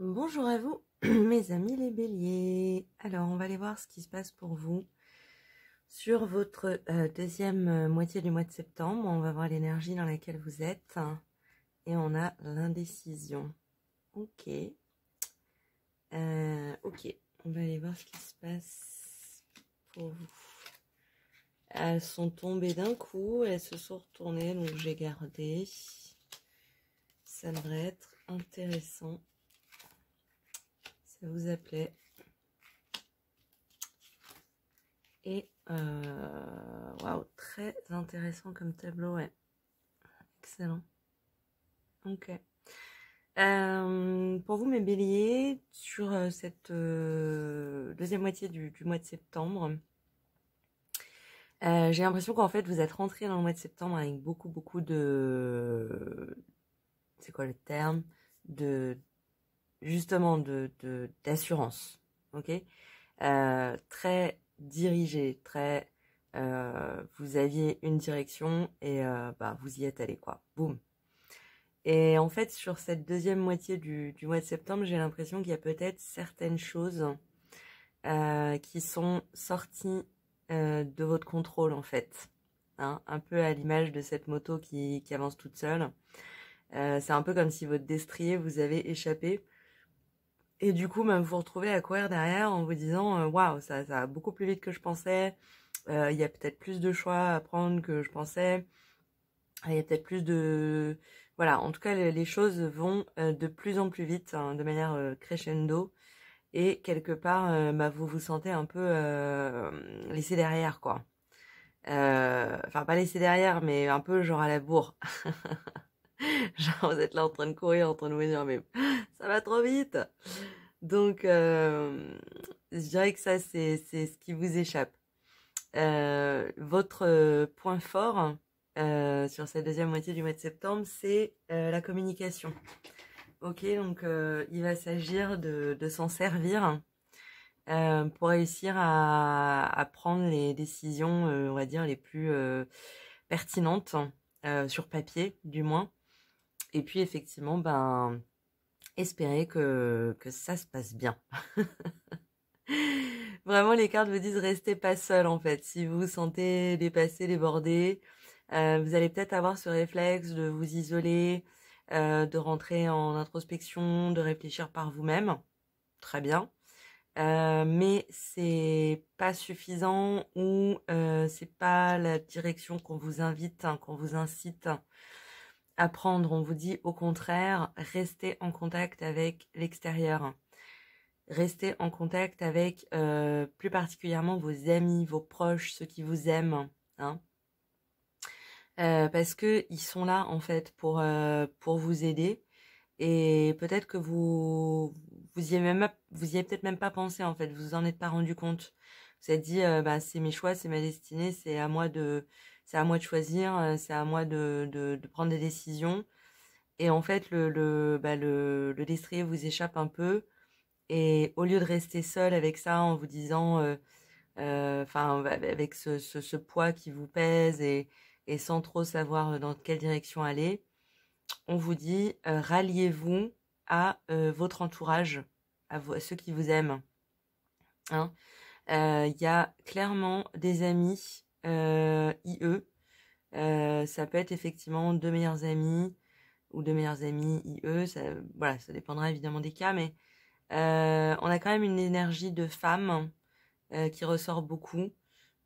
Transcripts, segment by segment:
Bonjour à vous, mes amis les béliers. Alors, on va aller voir ce qui se passe pour vous sur votre deuxième moitié du mois de septembre. On va voir l'énergie dans laquelle vous êtes. Et on a l'indécision. Ok. Ok. On va aller voir ce qui se passe pour vous. Elles sont tombées d'un coup. Elles se sont retournées, donc j'ai gardé. Ça devrait être intéressant. Ça vous appelait. Et waouh, très intéressant comme tableau, ouais. Excellent. Ok. Pour vous, mes béliers, sur cette deuxième moitié du mois de septembre, j'ai l'impression qu'en fait, vous êtes rentré dans le mois de septembre avec beaucoup de... C'est quoi le terme? De... Justement, d'assurance. Ok. Très dirigé, très... vous aviez une direction et bah, vous y êtes allé, quoi. Boum. Et en fait, sur cette deuxième moitié du mois de septembre, j'ai l'impression qu'il y a peut-être certaines choses qui sont sorties de votre contrôle, en fait. Hein, un peu à l'image de cette moto qui avance toute seule. C'est un peu comme si votre destrier vous avait échappé. Et du coup, vous vous retrouvez à courir derrière en vous disant waouh, ça va beaucoup plus vite que je pensais. Il y a peut-être plus de choix à prendre que je pensais. Il y a peut-être plus de... Voilà, en tout cas, les choses vont de plus en plus vite, hein, de manière crescendo. Et quelque part, bah, vous vous sentez un peu laissé derrière, quoi. Enfin, pas laissé derrière, mais un peu genre à la bourre. Genre, vous êtes là en train de courir, en train de vous dire, mais ça va trop vite. Donc, je dirais que ça, c'est ce qui vous échappe. Votre point fort sur cette deuxième moitié du mois de septembre, c'est la communication. Ok, donc il va s'agir de s'en servir pour réussir à prendre les décisions, on va dire, les plus pertinentes, sur papier du moins. Et puis effectivement, ben, espérer que ça se passe bien. Vraiment, les cartes vous disent restez pas seul en fait. Si vous vous sentez dépassé, débordé, vous allez peut-être avoir ce réflexe de vous isoler, de rentrer en introspection, de réfléchir par vous-même. Très bien. Mais c'est pas suffisant ou c'est pas la direction qu'on vous invite, hein, qu'on vous incite à prendre. On vous dit au contraire, restez en contact avec l'extérieur. Restez en contact avec plus particulièrement vos amis, vos proches, ceux qui vous aiment, hein. Parce que ils sont là en fait pour vous aider et peut-être que vous y avez peut-être même pas pensé en fait, vous vous en êtes pas rendu compte. Vous avez dit bah c'est mes choix, c'est ma destinée, c'est à moi de choisir, c'est à moi de prendre des décisions et en fait le destrier vous échappe un peu. Et au lieu de rester seul avec ça en vous disant, enfin, avec ce poids qui vous pèse et sans trop savoir dans quelle direction aller, on vous dit, ralliez-vous à votre entourage, à ceux qui vous aiment. Hein. Il y a clairement des amis IE. Ça peut être effectivement deux meilleurs amis ou deux meilleurs amis IE. Ça, voilà, ça dépendra évidemment des cas, mais on a quand même une énergie de femme qui ressort beaucoup.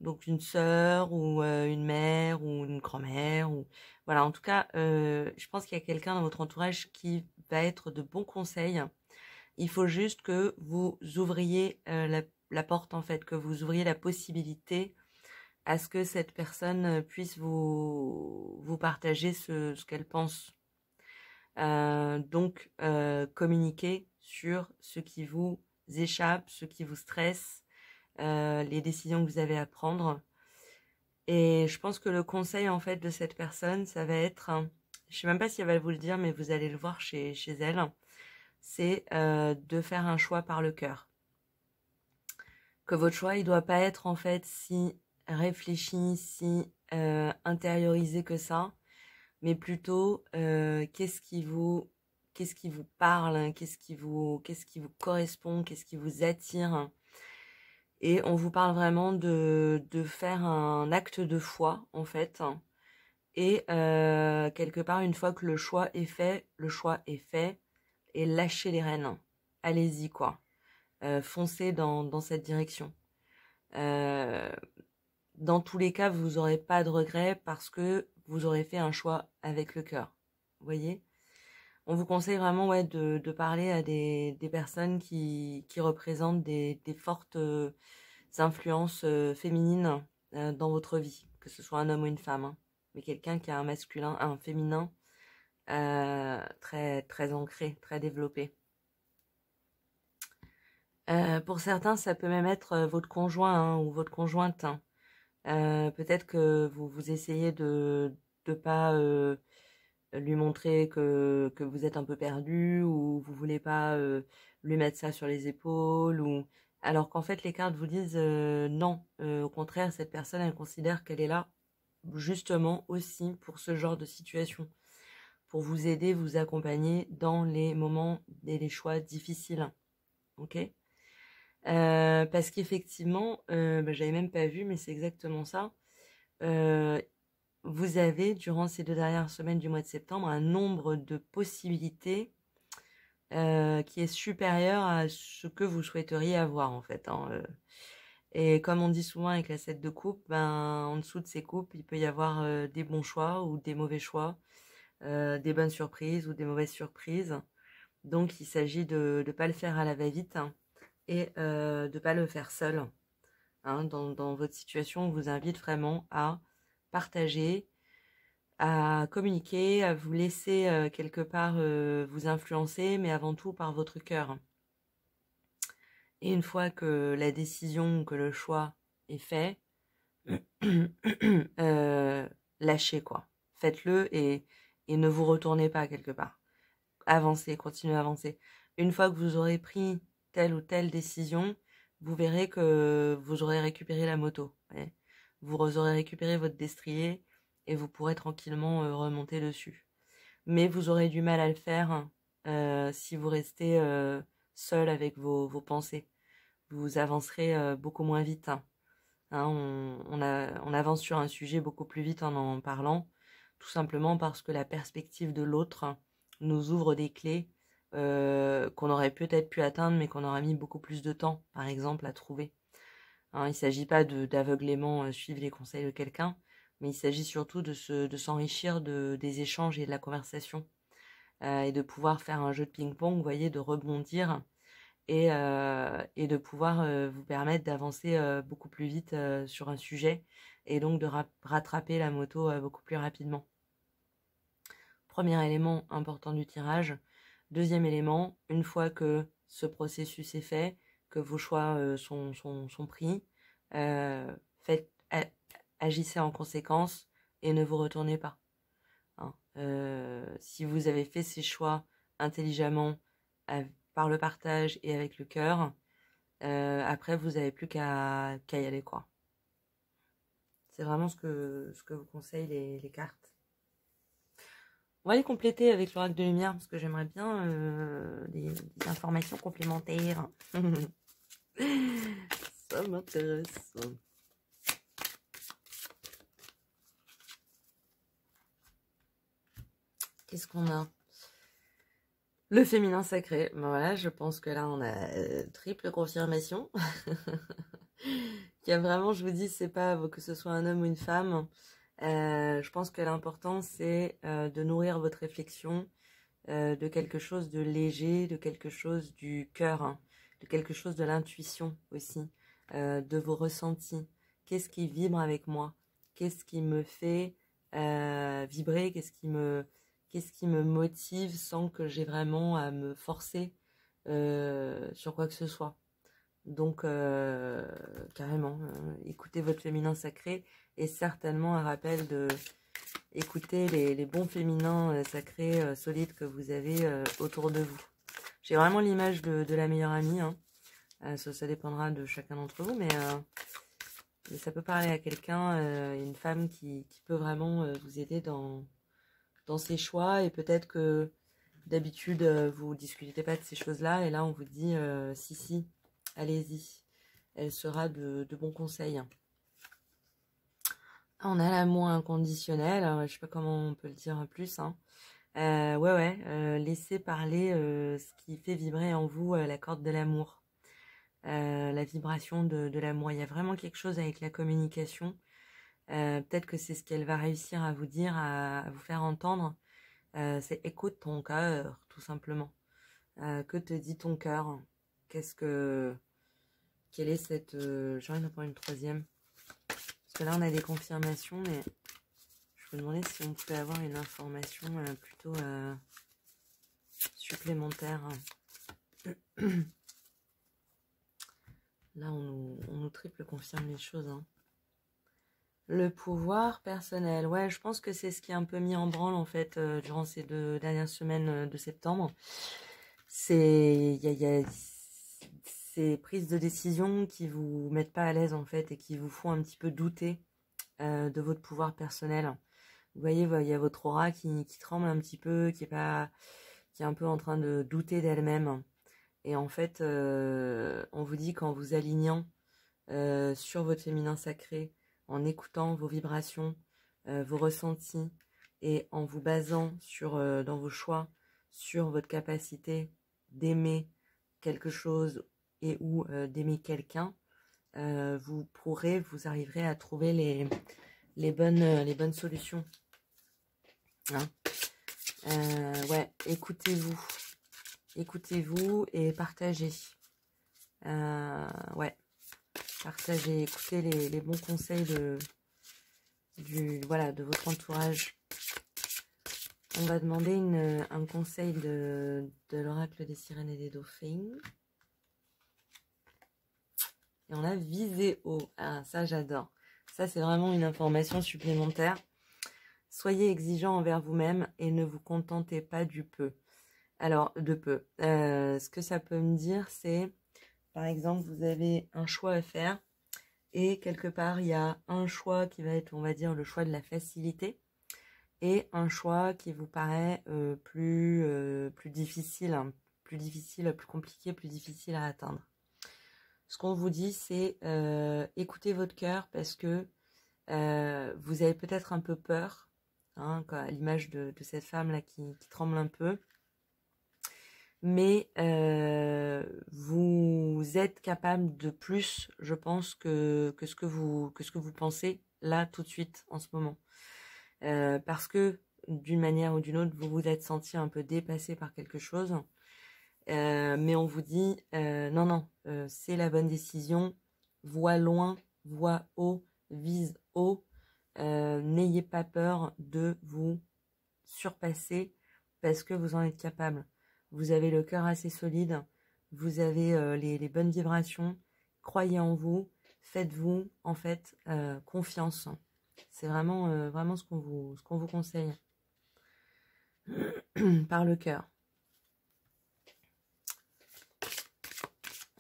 Donc une sœur ou une mère ou une grand-mère ou voilà. En tout cas, je pense qu'il y a quelqu'un dans votre entourage qui va être de bons conseils. Il faut juste que vous ouvriez la porte en fait, que vous ouvriez la possibilité à ce que cette personne puisse vous partager ce qu'elle pense. Donc, communiquer sur ce qui vous échappe, ce qui vous stresse, les décisions que vous avez à prendre. Et je pense que le conseil en fait de cette personne, ça va être, je sais même pas si elle va vous le dire, mais vous allez le voir chez elle, c'est de faire un choix par le cœur. Que votre choix, il doit pas être en fait si réfléchi, si intériorisé que ça, mais plutôt qu'est-ce qui vous parle, qu'est-ce qui vous correspond, qu'est-ce qui vous attire. Et on vous parle vraiment de faire un acte de foi, en fait. Et quelque part, une fois que le choix est fait, et lâchez les rênes. Allez-y, quoi. Foncez dans cette direction. Dans tous les cas, vous n'aurez pas de regrets parce que vous aurez fait un choix avec le cœur. Vous voyez ? On vous conseille vraiment de parler à des personnes qui représentent des fortes influences féminines dans votre vie, que ce soit un homme ou une femme, hein, mais quelqu'un qui a un masculin, un féminin très, très ancré, très développé. Pour certains, ça peut même être votre conjoint hein, ou votre conjointe. Hein. Peut-être que vous essayez de pas lui montrer que vous êtes un peu perdu ou vous voulez pas lui mettre ça sur les épaules ou alors qu'en fait les cartes vous disent non, au contraire cette personne elle considère qu'elle est là justement aussi pour ce genre de situation, pour vous aider, vous accompagner dans les moments et les choix difficiles, ok. Parce qu'effectivement, j'avais même pas vu, mais c'est exactement ça. Vous avez, durant ces 2 dernières semaines du mois de septembre, un nombre de possibilités qui est supérieur à ce que vous souhaiteriez avoir, en fait. Hein, Et comme on dit souvent avec la 7 de coupe, en dessous de ces coupes, il peut y avoir des bons choix ou des mauvais choix, des bonnes surprises ou des mauvaises surprises. Donc, il s'agit de ne pas le faire à la va-vite hein, et de ne pas le faire seul. Hein, dans votre situation, on vous invite vraiment à partager, à communiquer, à vous laisser quelque part vous influencer, mais avant tout par votre cœur. Et une fois que la décision, que le choix est fait, lâchez quoi. Faites-le et ne vous retournez pas quelque part. Avancez, continuez à avancer. Une fois que vous aurez pris telle ou telle décision, vous verrez que vous aurez récupéré la moto. Ouais. Vous aurez récupéré votre destrier et vous pourrez tranquillement remonter dessus. Mais vous aurez du mal à le faire si vous restez seul avec vos pensées. Vous avancerez beaucoup moins vite. Hein, on avance sur un sujet beaucoup plus vite en parlant, tout simplement parce que la perspective de l'autre nous ouvre des clés qu'on aurait peut-être pu atteindre, mais qu'on aurait mis beaucoup plus de temps, par exemple, à trouver. Hein, il ne s'agit pas d'aveuglément suivre les conseils de quelqu'un, mais il s'agit surtout de s'enrichir des échanges et de la conversation, et de pouvoir faire un jeu de ping-pong, vous voyez, de rebondir et de pouvoir vous permettre d'avancer beaucoup plus vite sur un sujet et donc de rattraper la moto beaucoup plus rapidement. Premier élément important du tirage. Deuxième élément, une fois que ce processus est fait, que vos choix sont pris, agissez en conséquence et ne vous retournez pas. Hein. Si vous avez fait ces choix intelligemment par le partage et avec le cœur, après vous n'avez plus qu'à y aller quoi. C'est vraiment ce que vous conseillent les cartes. On va les compléter avec l'oracle de lumière parce que j'aimerais bien des informations complémentaires. Ça m'intéresse. Qu'est-ce qu'on a? Le féminin sacré. Ben voilà, je pense que là on a triple confirmation. Qu'il y a vraiment, je vous dis, c'est pas que ce soit un homme ou une femme. Je pense que l'important c'est de nourrir votre réflexion de quelque chose de léger, de quelque chose du cœur, hein, de quelque chose de l'intuition aussi, de vos ressentis. Qu'est-ce qui vibre avec moi? Qu'est-ce qui me fait vibrer? Qu'est-ce qui me motive sans que j'ai vraiment à me forcer sur quoi que ce soit? Donc, carrément, écoutez votre féminin sacré et certainement un rappel de écouter les bons féminins sacrés, solides que vous avez autour de vous. J'ai vraiment l'image de la meilleure amie. Hein. Ça dépendra de chacun d'entre vous, mais ça peut parler à quelqu'un, une femme qui peut vraiment vous aider dans ses choix et peut-être que D'habitude, vous discutez pas de ces choses-là, et là, on vous dit, si, allez-y. Elle sera de bons conseils. On a l'amour inconditionnel, je sais pas comment on peut le dire plus, hein. Laissez parler ce qui fait vibrer en vous la corde de l'amour, la vibration de l'amour. Il y a vraiment quelque chose avec la communication. Peut-être que c'est ce qu'elle va réussir à vous dire, à vous faire entendre. C'est écoute ton cœur, tout simplement. Que te dit ton cœur? Quelle est cette... J'ai envie d'en prendre une troisième. Parce que là, on a des confirmations, mais je me demandais si on pouvait avoir une information plutôt supplémentaire. Là, on nous triple confirme les choses, hein. Le pouvoir personnel. Ouais, je pense que c'est ce qui est un peu mis en branle, en fait, durant ces 2 dernières semaines de septembre. Il y a ces prises de décision qui vous mettent pas à l'aise, en fait, et qui vous font un petit peu douter de votre pouvoir personnel. Vous voyez, il y a votre aura qui tremble un petit peu, qui est un peu en train de douter d'elle-même. Et en fait, on vous dit qu'en vous alignant sur votre féminin sacré, en écoutant vos vibrations, vos ressentis, et en vous basant dans vos choix, sur votre capacité d'aimer quelque chose et ou d'aimer quelqu'un, vous arriverez à trouver les bonnes solutions. Hein, ouais, écoutez-vous et partagez. Ouais, partagez, écoutez les bons conseils de votre entourage. On va demander un conseil de l'oracle des sirènes et des dauphins. Et on a visé haut. Ah, ça j'adore. Ça c'est vraiment une information supplémentaire. Soyez exigeant envers vous-même et ne vous contentez pas du peu. Alors, de peu. Ce que ça peut me dire, c'est, par exemple, vous avez un choix à faire et quelque part, il y a un choix qui va être, on va dire, le choix de la facilité et un choix qui vous paraît plus difficile, hein, plus compliqué, plus difficile à atteindre. Ce qu'on vous dit, c'est écoutez votre cœur parce que vous avez peut-être un peu peur, hein, à l'image de cette femme-là qui tremble un peu. Mais vous êtes capable de plus, je pense, que ce que vous pensez là tout de suite en ce moment. Parce que d'une manière ou d'une autre, vous vous êtes senti un peu dépassé par quelque chose. Mais on vous dit non, c'est la bonne décision. Vois loin, vois haut, vise haut. N'ayez pas peur de vous surpasser parce que vous en êtes capable. Vous avez le cœur assez solide, vous avez les bonnes vibrations, croyez en vous, faites-vous en fait confiance. C'est vraiment ce qu'on vous conseille par le cœur.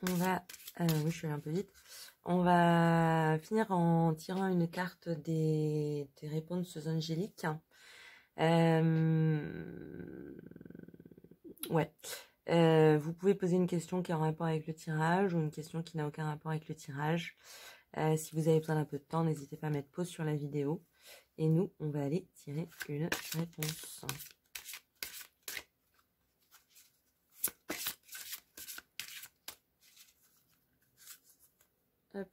On va, oui, je suis allée un peu vite. On va finir en tirant une carte des réponses angéliques. Ouais. Vous pouvez poser une question qui est en rapport avec le tirage ou une question qui n'a aucun rapport avec le tirage. Si vous avez besoin d'un peu de temps, n'hésitez pas à mettre pause sur la vidéo. Et nous, on va aller tirer une réponse. Hop.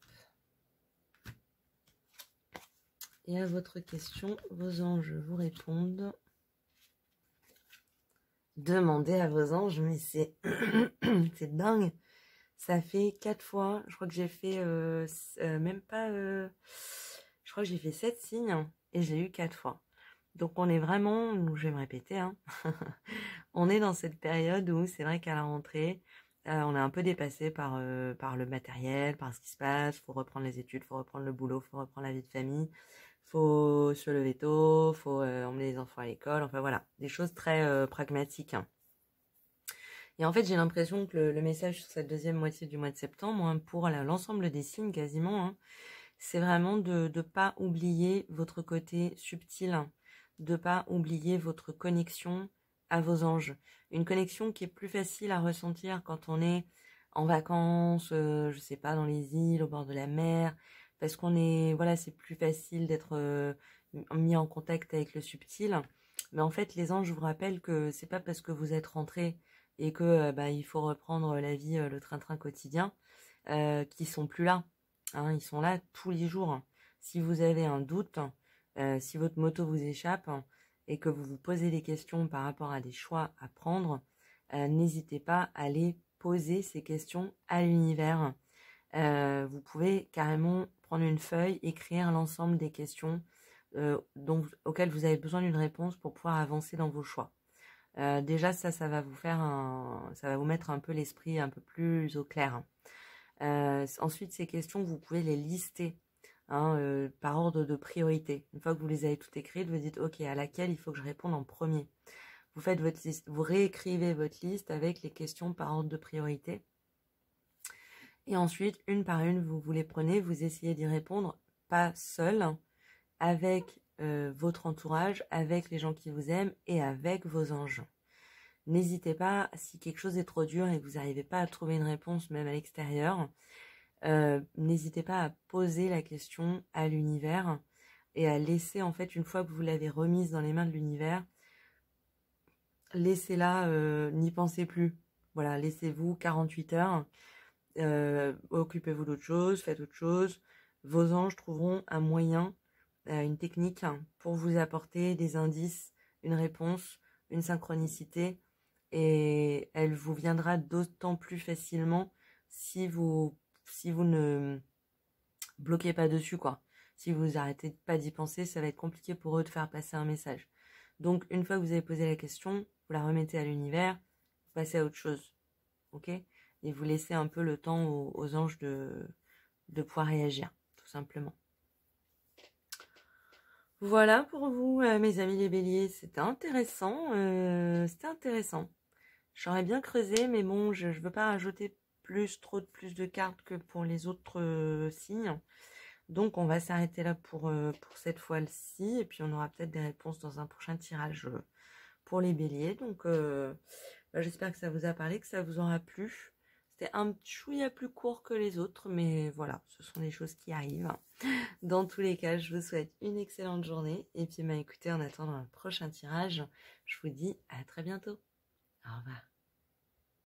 Et à votre question, vos anges vous répondent. Demandez à vos anges, mais c'est c'est dingue. Ça fait 4 fois, je crois que j'ai fait même pas... je crois que j'ai fait 7 signes et j'ai eu 4 fois. Donc on est vraiment, je vais me répéter, hein, on est dans cette période où c'est vrai qu'à la rentrée, on est un peu dépassé par le matériel, par ce qui se passe, faut reprendre les études, faut reprendre le boulot, faut reprendre la vie de famille, faut se lever tôt, faut emmener les enfants à l'école, enfin voilà, des choses très pragmatiques, hein. Et en fait, j'ai l'impression que le message sur cette deuxième moitié du mois de septembre, hein, pour l'ensemble des signes quasiment, hein, c'est vraiment de ne pas oublier votre côté subtil, de ne pas oublier votre connexion à vos anges. Une connexion qui est plus facile à ressentir quand on est en vacances, je sais pas, dans les îles, au bord de la mer, parce qu'on est, voilà, c'est plus facile d'être mis en contact avec le subtil. Mais en fait, les anges, je vous rappelle que c'est pas parce que vous êtes rentré et que bah, il faut reprendre la vie, le train-train quotidien, qu'ils sont plus là. Hein, ils sont là tous les jours. Si vous avez un doute, si votre moto vous échappe et que vous vous posez des questions par rapport à des choix à prendre, n'hésitez pas à aller poser ces questions à l'univers. Vous pouvez carrément prendre une feuille, écrire l'ensemble des questions auxquelles vous avez besoin d'une réponse pour pouvoir avancer dans vos choix. Déjà, ça va vous faire ça va vous mettre un peu l'esprit un peu plus au clair. Ensuite, ces questions, vous pouvez les lister hein, par ordre de priorité. Une fois que vous les avez toutes écrites, vous dites ok, à laquelle il faut que je réponde en premier. Vous faites votre liste, vous réécrivez votre liste avec les questions par ordre de priorité. Et ensuite, une par une, vous les prenez, vous essayez d'y répondre, pas seul, avec votre entourage, avec les gens qui vous aiment et avec vos anges. N'hésitez pas, si quelque chose est trop dur et que vous n'arrivez pas à trouver une réponse même à l'extérieur, n'hésitez pas à poser la question à l'univers et à laisser, en fait, une fois que vous l'avez remise dans les mains de l'univers, laissez-la, n'y pensez plus. Voilà, laissez-vous 48 heures, occupez-vous d'autre chose, faites autre chose. Vos anges trouveront un moyen, une technique pour vous apporter des indices, une réponse, une synchronicité, et elle vous viendra d'autant plus facilement si vous ne bloquez pas dessus, quoi. Si vous arrêtez pas d'y penser, ça va être compliqué pour eux de faire passer un message. Donc, une fois que vous avez posé la question, vous la remettez à l'univers, vous passez à autre chose, ok? Et vous laissez un peu le temps aux anges de pouvoir réagir, tout simplement. Voilà pour vous, mes amis les béliers. C'était intéressant, J'aurais bien creusé, mais bon, je ne veux pas rajouter plus de cartes que pour les autres signes. Donc, on va s'arrêter là pour cette fois-ci. Et puis, on aura peut-être des réponses dans un prochain tirage pour les béliers. Donc, bah, j'espère que ça vous a parlé, que ça vous aura plu. C'était un chouïa plus court que les autres, mais voilà, ce sont des choses qui arrivent. Dans tous les cas, je vous souhaite une excellente journée. Et puis, bah, écoutez, en attendant un prochain tirage, je vous dis à très bientôt. Au revoir.